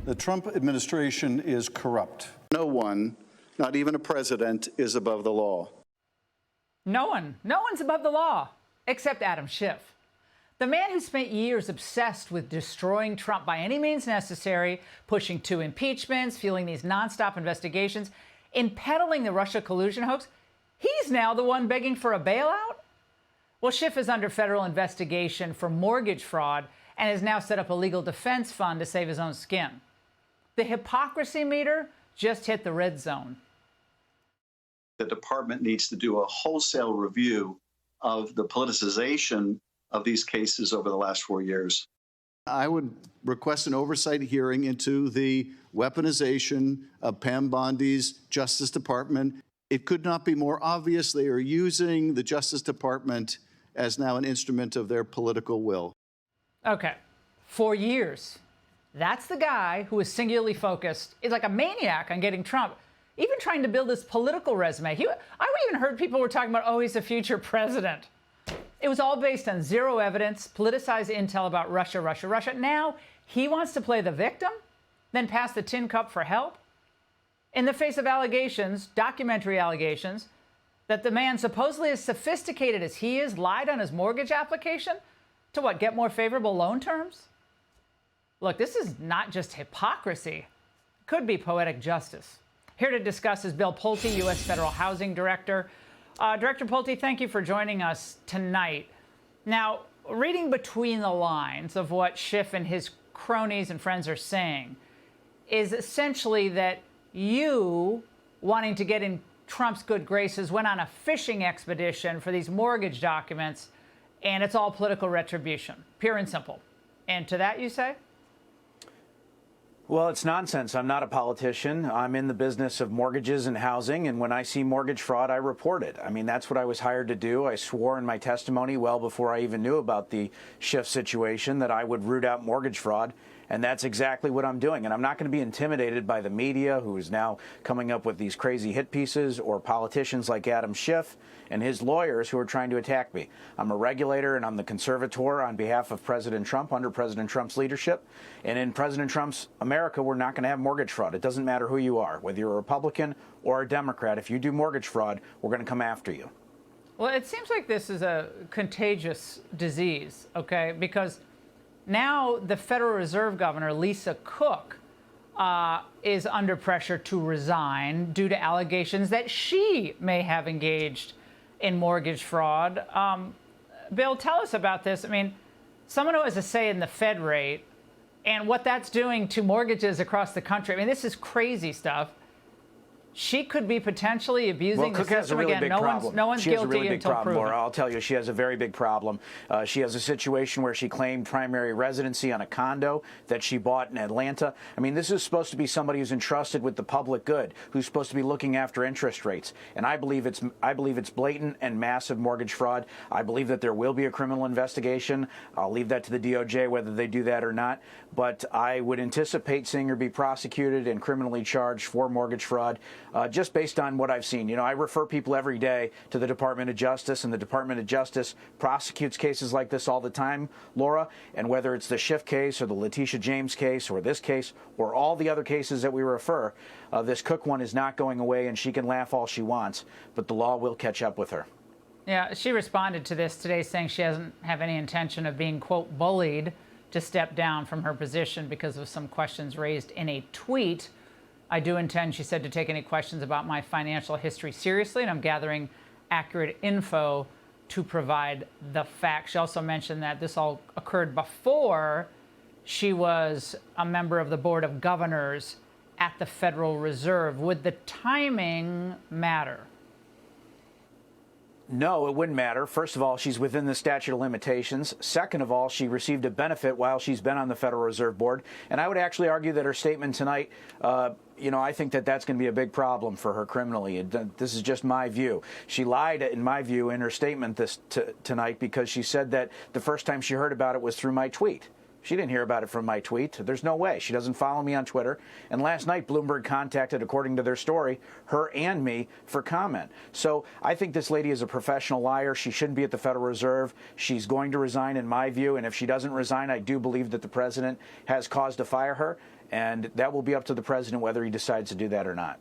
The Trump administration is corrupt. No one, not even a president, is above the law. No one's above the law, except Adam Schiff. The man who spent years obsessed with destroying Trump by any means necessary, pushing 2 impeachments, fueling these nonstop investigations, and peddling the Russia collusion hoax, he's now the one begging for a bailout? Well, Schiff is under federal investigation for mortgage fraud and has now set up a legal defense fund to save his own skin. The hypocrisy meter just hit the red zone. The department needs to do a wholesale review of the politicization of these cases over the last 4 years. I would request an oversight hearing into the weaponization of Pam Bondi's Justice Department. It could not be more obvious they are using the Justice Department as now an instrument of their political will. Okay, 4 years. That's the guy who is singularly focused, is like a maniac on getting Trump, even trying to build this political resume. I even heard people were talking about, oh, he's the future president. It was all based on zero evidence, politicized intel about Russia. Now he wants to play the victim, then pass the tin cup for help? In the face of allegations, documentary allegations, that the man supposedly as sophisticated as he is lied on his mortgage application to what, get more favorable loan terms? Look, this is not just hypocrisy. It could be poetic justice. Here to discuss is Bill Pulte, U.S. Federal Housing Director. Director Pulte, thank you for joining us tonight. Now, reading between the lines of what Schiff and his cronies and friends are saying is essentially that you, wanting to get in Trump's good graces, went on a fishing expedition for these mortgage documents, and it's all political retribution, pure and simple. And to that you say? Well, it's nonsense. I'm not a politician. I'm in the business of mortgages and housing, and when I see mortgage fraud, I report it. I mean, that's what I was hired to do. I swore in my testimony well before I even knew about the Schiff situation that I would root out mortgage fraud, and that's exactly what I'm doing. And I'm not going to be intimidated by the media, who is now coming up with these crazy hit pieces, or politicians like Adam Schiff and his lawyers who are trying to attack me. I'm a regulator, and I'm the conservator on behalf of President Trump, under President Trump's leadership. And in President Trump's America, we're not going to have mortgage fraud. It doesn't matter who you are, whether you're a Republican or a Democrat. If you do mortgage fraud, we're going to come after you. Well, it seems like this is a contagious disease, okay? Because now the Federal Reserve Governor, Lisa Cook, is under pressure to resign due to allegations that she may have engaged in mortgage fraud. Bill, tell us about this. I mean, someone who has a say in the Fed rate and what that's doing to mortgages across the country. I mean, this is crazy stuff. She could be potentially abusing the system again. No one's guilty until proven. Laura, I'll tell you, she has a very big problem. She has a situation where she claimed primary residency on a condo that she bought in Atlanta. I mean, this is supposed to be somebody who's entrusted with the public good, who's supposed to be looking after interest rates. And I believe it's blatant and massive mortgage fraud. I believe that there will be a criminal investigation. I'll leave that to the DOJ whether they do that or not. But I would anticipate seeing her be prosecuted and criminally charged for mortgage fraud. Just based on what I've seen. You know, I refer people every day to the Department of Justice, and the Department of Justice prosecutes cases like this all the time, Laura. And whether it's the Schiff case or the Letitia James case or this case or all the other cases that we refer, this Cook one is not going away, and she can laugh all she wants, but the law will catch up with her. Yeah, she responded to this today saying she doesn't have any intention of being, quote, bullied to step down from her position because of some questions raised in a tweet. I do intend, she said, to take any questions about my financial history seriously, and I'm gathering accurate info to provide the facts. She also mentioned that this all occurred before she was a member of the Board of Governors at the Federal Reserve. Would the timing matter? No, it wouldn't matter. First of all, she's within the statute of limitations. Second of all, she received a benefit while she's been on the Federal Reserve Board. And I would actually argue that her statement tonight, I think that that's going to be a big problem for her criminally. This is just my view. She lied, in my view, in her statement tonight because she said that the first time she heard about it was through my tweet. She didn't hear about it from my tweet. There's no way. She doesn't follow me on Twitter. And last night, Bloomberg contacted, according to their story, her and me for comment. So I think this lady is a professional liar. She shouldn't be at the Federal Reserve. She's going to resign, in my view. And if she doesn't resign, I do believe that the president has cause to fire her. And that will be up to the president whether he decides to do that or not.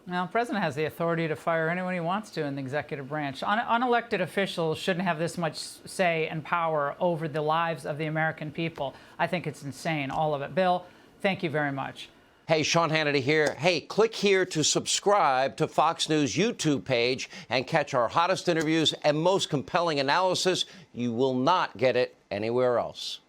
Now, the president has the authority to fire anyone he wants to in the executive branch. Unelected officials shouldn't have this much say and power over the lives of the American people. I think it's insane, all of it. Bill, thank you very much. Hey, Sean Hannity here. Hey, click here to subscribe to Fox News YouTube page and catch our hottest interviews and most compelling analysis. You will not get it anywhere else.